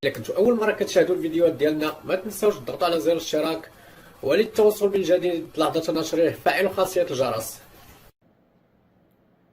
إلا كنتو أول مرة كتشاهدوا الفيديوهات ديالنا ما تنساوش تضغطوا على زر الاشتراك وللتوصل بالجديد لحظة نشره فعلوا خاصية الجرس.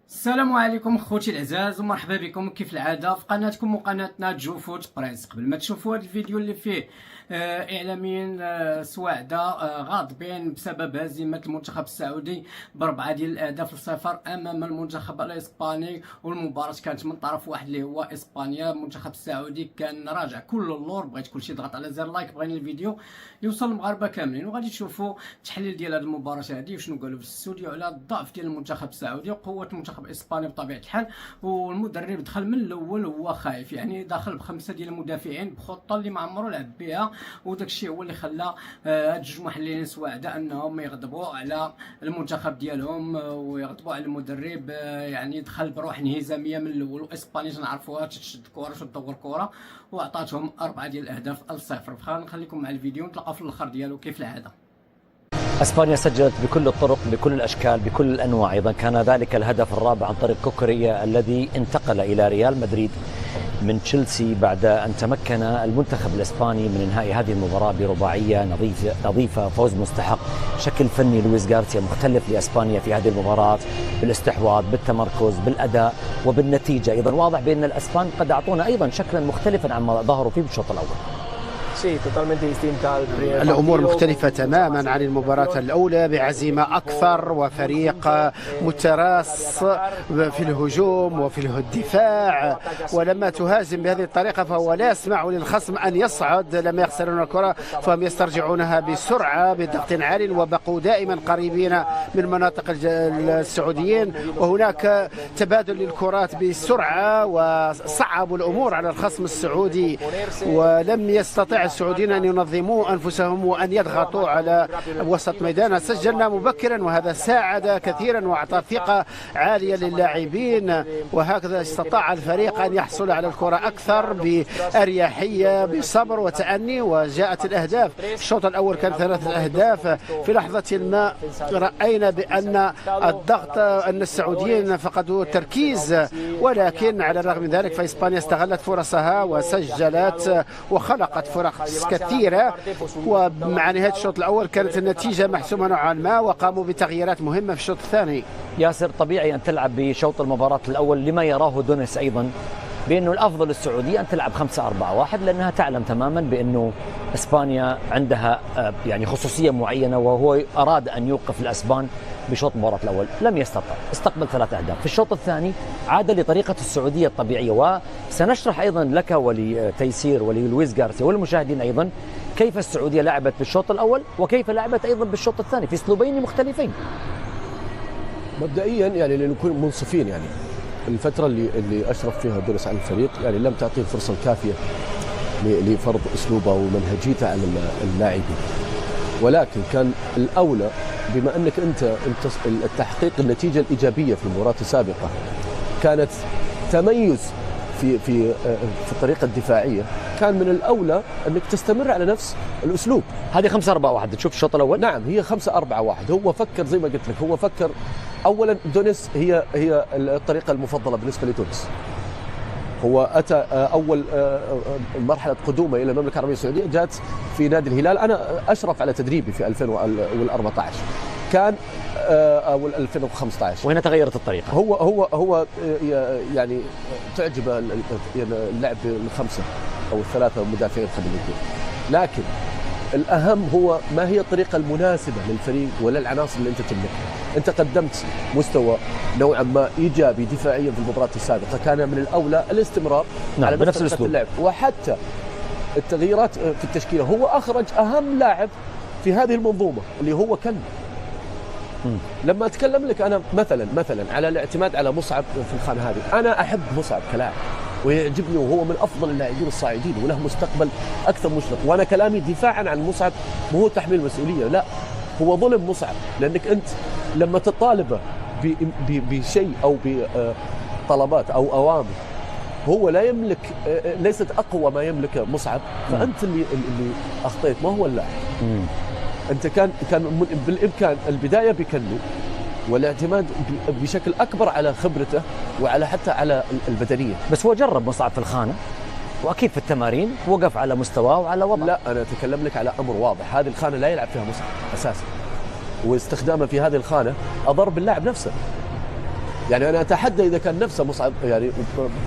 السلام عليكم خوتي العزاز ومرحبا بكم كيف العاده في قناتكم وقناتنا جوفوت بريس. قبل ما تشوفوا هذا الفيديو اللي فيه اعلاميين سواعده غاضبين بسبب هزيمه المنتخب السعودي ب4 ديال الاهداف لصفر امام المنتخب الاسباني، والمباراه كانت من طرف واحد اللي هو اسبانيا. المنتخب السعودي كان راجع كل اللور. بغيت كلشي يضغط على زر لايك، بغينا الفيديو يوصل للمغاربه كاملين، وغادي تشوفوا التحليل ديال هذه المباراه هذه وشنو قالوا في الاستوديو على الضعف ديال المنتخب السعودي وقوه المنتخب الاسباني بطبيعه الحال. والمدرب دخل من الاول وهو خايف، يعني داخل ب5 ديال المدافعين بخطه اللي ما عمرو لعب بها، وداك الشيء هو اللي خلى هاد الجوج محللين سواعده انهم يغضبوا على المنتخب ديالهم ويغضبوا على المدرب. يعني دخل بروح انهزاميه من الاول، واسبانيا تنعرفوها تشد الكره وتدور الكره، وعطاتهم 4 ديال الاهداف لصفر. فخلينا نخليكم مع الفيديو نتلاقاو في الاخر ديالو كيف العاده. اسبانيا سجلت بكل الطرق بكل الاشكال بكل الانواع، ايضا كان ذلك الهدف الرابع عن طريق كوكوريا الذي انتقل الى ريال مدريد من تشيلسي بعد ان تمكن المنتخب الاسباني من انهاء هذه المباراه برباعيه نظيفه، فوز مستحق. شكل فني لويس غارسيا مختلف لاسبانيا في هذه المباراه، بالاستحواذ بالتمركز بالاداء وبالنتيجه. ايضا واضح بان الاسبان قد اعطونا ايضا شكلا مختلفا عما ظهروا فيه بالشوط الاول. الأمور مختلفة تماما عن المباراة الأولى، بعزيمة أكثر وفريق متراص في الهجوم وفي الدفاع. ولما تهاجم بهذه الطريقة فهو لا يسمح للخصم أن يصعد. لما يخسرون الكرة فهم يسترجعونها بسرعة بضغط عال، وبقوا دائما قريبين من مناطق السعوديين، وهناك تبادل للكرات بسرعة وصعبوا الأمور على الخصم السعودي، ولم يستطع السعوديين أن ينظموا أنفسهم وأن يضغطوا على وسط ميدان. سجلنا مبكرا وهذا ساعد كثيرا وأعطى ثقة عالية للاعبين، وهكذا استطاع الفريق أن يحصل على الكرة أكثر بأريحية بصبر وتأني، وجاءت الأهداف. الشوط الأول كان 3 أهداف. في لحظة ما رأينا بأن الضغط أن السعوديين فقدوا التركيز، ولكن على الرغم من ذلك فإسبانيا استغلت فرصها وسجلت وخلقت فرص كثيرة. ومع نهاية الشوط الأول كانت النتيجة محسومة نوعا ما، وقاموا بتغييرات مهمة في الشوط الثاني. ياسر، طبيعي أن تلعب بشوط المباراة الأول لما يراه دونيس أيضا بأنه الأفضل السعودية أن تلعب 5-4-1، لأنها تعلم تماما بأنه إسبانيا عندها يعني خصوصية معينة، وهو أراد أن يوقف الأسبان بشوط المباراة الأول لم يستطع، استقبل 3 أهداف. في الشوط الثاني عاد لطريقة السعودية الطبيعية، وسنشرح أيضا لك ولتيسير وللويس غارسيا والمشاهدين أيضا كيف السعودية لعبت بالشوط الأول وكيف لعبت أيضا بالشوط الثاني في أسلوبين مختلفين. مبدئيا يعني لنكون منصفين، يعني الفترة اللي أشرف فيها دونيس على الفريق يعني لم تعطيه الفرصة الكافية لفرض أسلوبه ومنهجيته على اللاعبين، ولكن كان الأولى بما أنك أنت التحقيق النتيجة الإيجابية في المباراة السابقة كانت تميز في الطريقة الدفاعية، كان من الأولى أنك تستمر على نفس الأسلوب. هذه 5-4-1 تشوف الشوط الأول؟ نعم، هي 5-4-1. هو فكر زي ما قلت لك، هو فكر أولا دونيس هي الطريقة المفضلة بالنسبة لدونيس. هو أتى أول مرحلة قدومه إلى المملكة العربية السعودية جاءت في نادي الهلال. أنا أشرف على تدريبي في 2014 كان أو 2015، وهنا تغيرت الطريقة. هو يعني تعجب اللعب ال5 أو ال3 مدافعين خلينا نقول، لكن الأهم هو ما هي الطريقة المناسبة للفريق ولا العناصر اللي أنت تملكها. أنت قدمت مستوى نوعا ما إيجابي دفاعيا في المباراة السابقة، كان من الأولى الاستمرار على بنفس الأسلوب اللعب، وحتى التغييرات في التشكيلة. هو أخرج أهم لاعب في هذه المنظومة اللي هو كلب. لما أتكلم لك أنا مثلا على الاعتماد على مصعب في الخانة هذه، أنا أحب مصعب كلاعب ويعجبني، وهو من أفضل اللاعبين الصاعدين وله مستقبل أكثر مشرق. وأنا كلامي دفاعا عن مصعب مو هو تحميل مسؤولية، لا، هو ظلم مصعب، لأنك أنت لما تطالبه بشيء أو بطلبات أو أوامر هو لا يملك، ليست أقوى ما يملك مصعب، فأنت اللي أخطيت، ما هو اللاعب. أنت كان بالإمكان البداية بكنو والاعتماد بشكل أكبر على خبرته وعلى حتى على البدنية. بس هو جرب مصعب في الخانة واكيد في التمارين وقف على مستواه وعلى وضعه. لا انا اتكلم لك على امر واضح، هذه الخانه لا يلعب فيها مصعب اساسا، واستخدامه في هذه الخانه اضر باللاعب نفسه. يعني انا اتحدى اذا كان نفسه مصعب يعني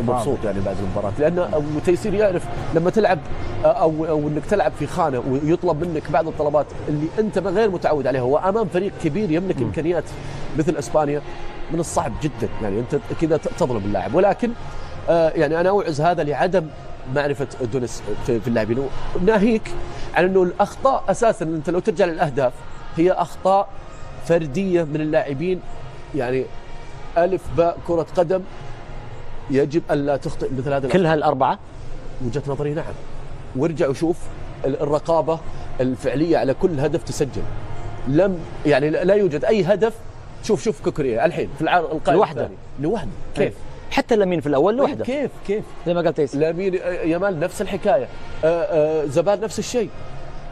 مبسوط يعني بعد المباراه، لان تيسير يعرف لما تلعب او انك تلعب في خانه ويطلب منك بعض الطلبات اللي انت غير متعود عليها وامام فريق كبير يملك امكانيات مثل اسبانيا، من الصعب جدا يعني انت كذا تظلم اللاعب. ولكن يعني انا اوعز هذا لعدم معرفه دونيس في اللاعبين، ناهيك عن انه الاخطاء اساسا انت لو ترجع للاهداف هي اخطاء فرديه من اللاعبين. يعني ألف باء كرة قدم يجب ألا تخطئ مثل هذا كلها الأربعة؟ وجهة نظري نعم. وارجع وشوف الرقابة الفعلية على كل هدف تسجل، لم يعني لا يوجد أي هدف. شوف كوكوريا الحين في القائمة لوحده كيف؟ حتى لامين في الأول لوحده كيف زي ما قلت تيسير. لامين يامال نفس الحكاية، زبال نفس الشيء.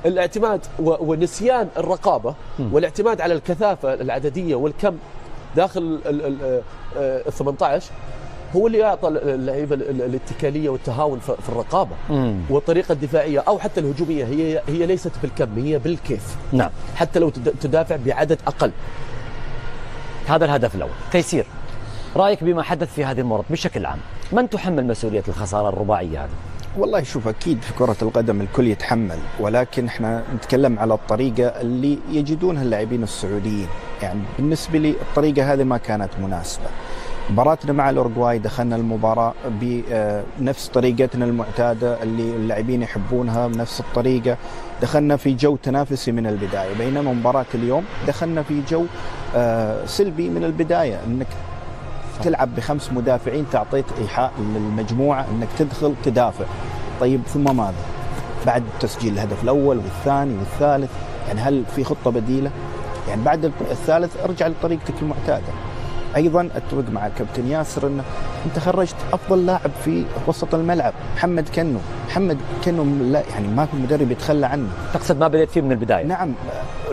الاعتماد ونسيان الرقابة والاعتماد على الكثافة العددية والكم داخل ال 18 هو اللي يعطى اللعيبه الاتكاليه والتهاون في الرقابه. والطريقه الدفاعيه او حتى الهجوميه هي ليست بالكم، هي بالكيف. نعم، حتى لو تدافع بعدد اقل. هذا الهدف الاول. تيسير، رايك بما حدث في هذه المباراه بشكل عام؟ من تحمل مسؤوليه الخساره الرباعيه هذه؟ والله شوف، أكيد في كرة القدم الكل يتحمل، ولكن احنا نتكلم على الطريقة اللي يجدونها اللاعبين السعوديين. يعني بالنسبة لي الطريقة هذه ما كانت مناسبة. مباراتنا مع الأورجواي دخلنا المباراة بنفس طريقتنا المعتادة اللي اللاعبين يحبونها، بنفس الطريقة دخلنا في جو تنافسي من البداية، بينما مباراة اليوم دخلنا في جو سلبي من البداية، انك تلعب ب5 مدافعين، تعطيت إيحاء للمجموعة أنك تدخل تدافع. طيب ثم ماذا؟ بعد تسجيل الهدف الأول والثاني والثالث، يعني هل في خطة بديلة؟ يعني بعد الثالث ارجع لطريقتك المعتادة. أيضا أتفق مع الكابتن ياسر أنه أنت خرجت أفضل لاعب في وسط الملعب، محمد كنو لا يعني ما في مدرب يتخلى عنه. تقصد ما بدأت فيه من البداية؟ نعم،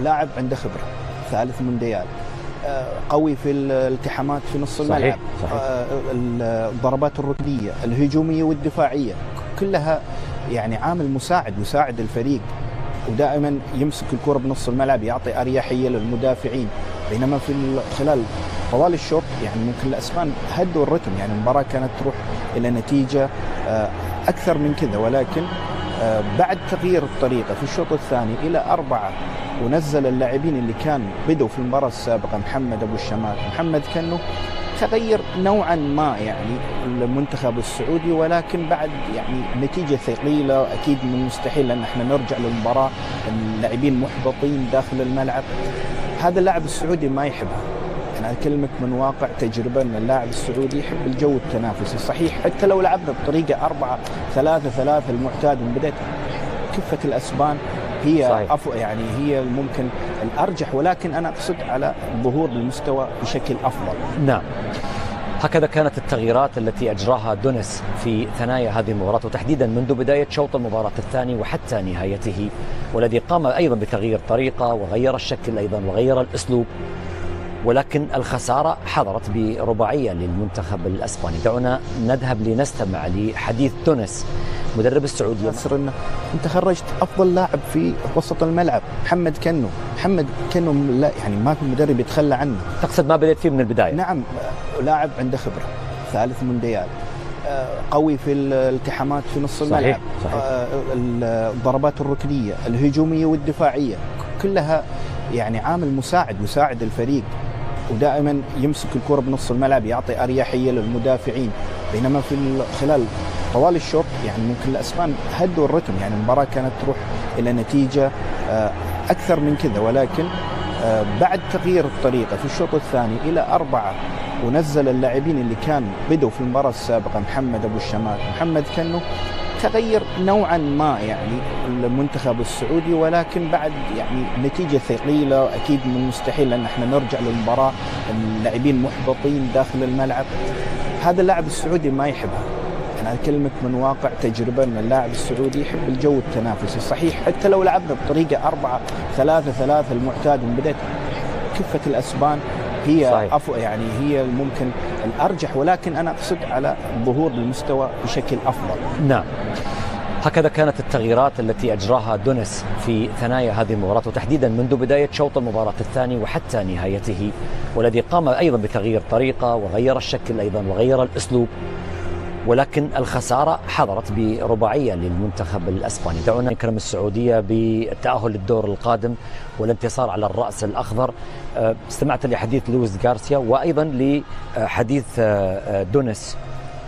لاعب عنده خبرة، ثالث مونديال، قوي في الالتحامات في نص الملعب. صحيح. الضربات الركنية الهجومية والدفاعية كلها يعني عامل مساعد يساعد الفريق، ودائما يمسك الكرة بنص الملعب، يعطي أريحية للمدافعين. بينما في خلال طوال الشوط يعني ممكن الأسبان هدوا الرتم، يعني المباراة كانت تروح إلى نتيجة أكثر من كذا، ولكن بعد تغيير الطريقة في الشوط الثاني إلى 4 ونزل اللاعبين اللي كان بدوا في المباراة السابقة، محمد أبو الشمال، محمد كنو، تغير نوعا ما يعني المنتخب السعودي. ولكن بعد يعني نتيجة ثقيلة، أكيد من المستحيل أن احنا نرجع للمباراة اللاعبين محبطين داخل الملعب. هذا اللاعب السعودي ما يحبها، أنا أكلمك من واقع تجربة أن اللاعب السعودي يحب الجو التنافسي. صحيح حتى لو لعبنا بطريقة 4-3-3 المعتاد من بداية، كفة الأسبان هي يعني هي ممكن الأرجح، ولكن أنا أقصد على الظهور بالمستوى بشكل أفضل. نعم، هكذا كانت التغييرات التي أجراها دونيس في ثنايا هذه المباراة، وتحديدا منذ بداية شوط المباراة الثاني وحتى نهايته، والذي قام أيضا بتغيير طريقة وغير الشكل أيضا وغير الأسلوب. ولكن الخسارة حضرت برباعية للمنتخب الأسباني. دعونا نذهب لنستمع لحديث دونيس مدرب السعودية. ياسر، أنت خرجت أفضل لاعب في وسط الملعب، محمد كنو لا يعني ما في مدرب يتخلى عنه. تقصد ما بدأت فيه من البداية؟ نعم، لاعب عنده خبرة، ثالث مونديال، قوي في الالتحامات في نص الملعب. صحيح. الضربات الركنية الهجومية والدفاعية كلها يعني عامل مساعد يساعد الفريق، ودائما يمسك الكرة بنص الملعب، يعطي أريحية للمدافعين. بينما في خلال طوال الشوط يعني ممكن الأسبان هدوا الرتم، يعني المباراة كانت تروح إلى نتيجة أكثر من كذا، ولكن بعد تغيير الطريقة في الشوط الثاني إلى 4 ونزل اللاعبين اللي كان بدوا في المباراة السابقة، محمد أبو الشمال، محمد كنو، تغير نوعا ما يعني المنتخب السعودي. ولكن بعد يعني نتيجة ثقيلة، أكيد من المستحيل أن احنا نرجع للمباراة اللاعبين محبطين داخل الملعب. هذا اللاعب السعودي ما يحبها، أنا أكلمك من واقع تجربة أن اللاعب السعودي يحب الجو التنافسي. صحيح حتى لو لعبنا بطريقة 4-3-3 المعتاد من بداية، كفة الأسبان هي يعني هي ممكن الأرجح، ولكن أنا أقصد على الظهور بالمستوى بشكل أفضل. نعم. هكذا كانت التغييرات التي أجراها دونيس في ثنايا هذه المباراة، وتحديدا منذ بداية شوط المباراة الثاني وحتى نهايته، والذي قام أيضا بتغيير طريقة وغير الشكل أيضا وغير الأسلوب. ولكن الخسارة حضرت برباعية للمنتخب الأسباني. دعونا نكرم السعودية بالتأهل للدور القادم والانتصار على الرأس الأخضر. استمعت لحديث لويس غارسيا وأيضا لحديث دونيس،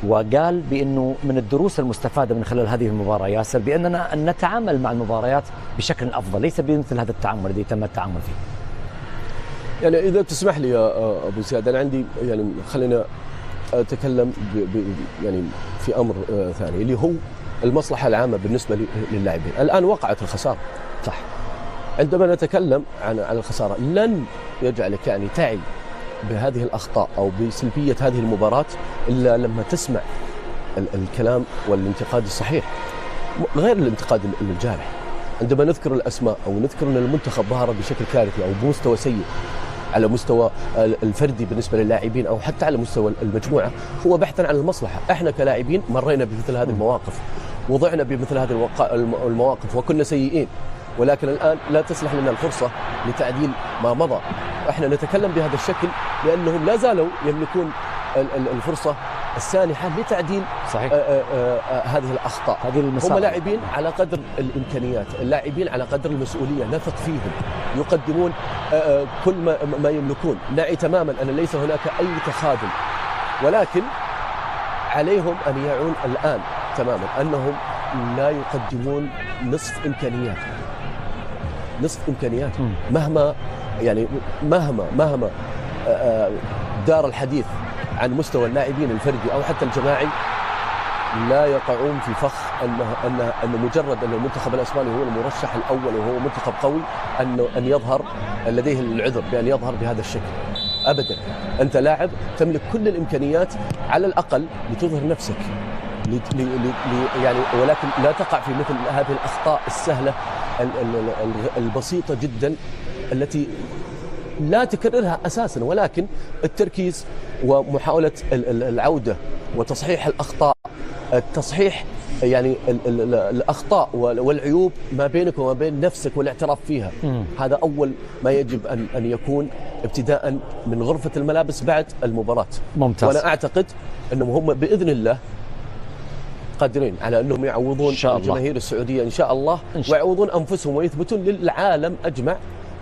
وقال بأنه من الدروس المستفادة من خلال هذه المباراة ياسر بأننا أن نتعامل مع المباريات بشكل أفضل، ليس بمثل هذا التعامل الذي تم التعامل فيه. يعني إذا تسمح لي يا أبو زياد، أنا عندي يعني خلينا أتكلم يعني في أمر ثاني اللي هو المصلحة العامة بالنسبة للاعبين. الآن وقعت الخسارة، صح. عندما نتكلم عن الخسارة لن يجعلك يعني تعي بهذه الأخطاء أو بسلبية هذه المباراة إلا لما تسمع الكلام والانتقاد الصحيح غير الانتقاد الجارح. عندما نذكر الأسماء أو نذكر أن المنتخب ظهر بشكل كارثي أو بمستوى سيء على مستوى الفردي بالنسبة للاعبين أو حتى على مستوى المجموعة، هو بحثا عن المصلحة. احنا كلاعبين مرينا بمثل هذه المواقف، وضعنا بمثل هذه المواقف وكنا سيئين، ولكن الآن لا تسنح لنا الفرصة لتعديل ما مضى. احنا نتكلم بهذا الشكل لأنهم لا زالوا يملكون الفرصة السانحة لتعديل صحيح. هذه الأخطاء. هذه هم لاعبين على قدر الإمكانيات، اللاعبين على قدر المسؤولية، نثق فيهم، يقدمون كل ما يملكون. نعي تماما أن ليس هناك أي تخاذل، ولكن عليهم أن يعون الآن تماما أنهم لا يقدمون نصف إمكانياتهم. مهما دار الحديث عن مستوى اللاعبين الفردي أو حتى الجماعي، لا يقعون في فخ أن مجرد أن المنتخب الأسباني هو المرشح الأول وهو منتخب قوي أن يظهر لديه العذر بأن يظهر بهذا الشكل. أبدا، أنت لاعب تملك كل الإمكانيات على الأقل لتظهر نفسك، يعني ولكن لا تقع في مثل هذه الأخطاء السهلة البسيطة جدا التي لا تكررها أساسا، ولكن التركيز ومحاولة العودة وتصحيح الأخطاء، التصحيح يعني الأخطاء والعيوب ما بينك وما بين نفسك والاعتراف فيها. هذا أول ما يجب أن يكون ابتداء من غرفة الملابس بعد المباراة. ممتاز. وأنا أعتقد أنهم هم بإذن الله قادرين على أنهم يعوضون الجماهير السعودية إن شاء الله، ويعوضون أنفسهم ويثبتون للعالم أجمع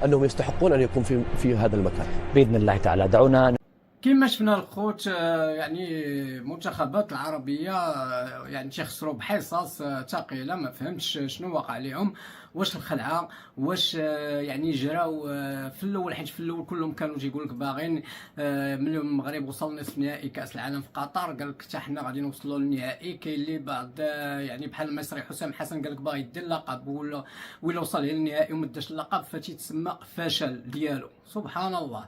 أنهم يستحقون أن يكون في هذا المكان بإذن الله تعالى. دعونا كما شفنا الخوت يعني منتخبات العربيه يعني تيخسروا بحصص ثقيله، ما فهمتش شنو وقع لهم، واش الخلعه، واش يعني جراو في الاول، حيت في الاول كلهم كانوا تيقول لك باغيين من المغرب وصل نصف نهائي كاس العالم في قطر، قال لك حتى حنا غادي نوصلوا للنهائي. كاين اللي بعض يعني بحال المصري حسام حسن قال لك باغي يدير اللقب ولا وصل للنهائي وما داش اللقب، فتيتسمى فشل ديالو. سبحان الله.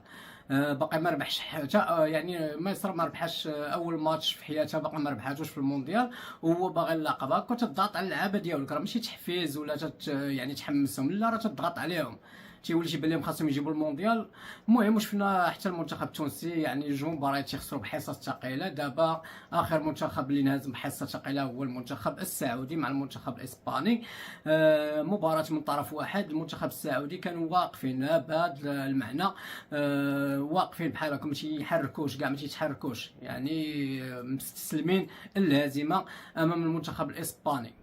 باقي ما ربحش حتى يعني مصر ما ربحش اول ماتش في حياتها، باقي ما ربحاتوش في المونديال وهو باغي اللقب. هاكا تضغط على اللعابه ديالك، راه ماشي تحفيز ولا يعني تحمسهم، لا راه تضغط عليهم، تيولي تيبان لهم خاصهم يجيبوا المونديال. المهم شفنا حتى المنتخب التونسي يعني جوج مباريات تيخسروا بحصص ثقيله. دابا اخر منتخب اللي نهزم بحصه ثقيله هو المنتخب السعودي مع المنتخب الاسباني. مباراه من طرف واحد. المنتخب السعودي كانوا واقفين بهذا المعنى، واقفين بحال هكا ما تيحركوش كاع، ما تيتحركوش، يعني مستسلمين الهزيمه امام المنتخب الاسباني.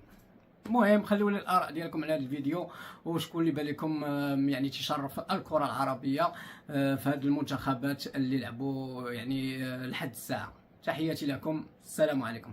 المهم خليوا لي الاراء ديالكم على هذا الفيديو، وشكون اللي بالكم يعني تشرف الكره العربيه في هذه المنتخبات اللي لعبوا يعني لحد الساعه. تحياتي لكم، السلام عليكم.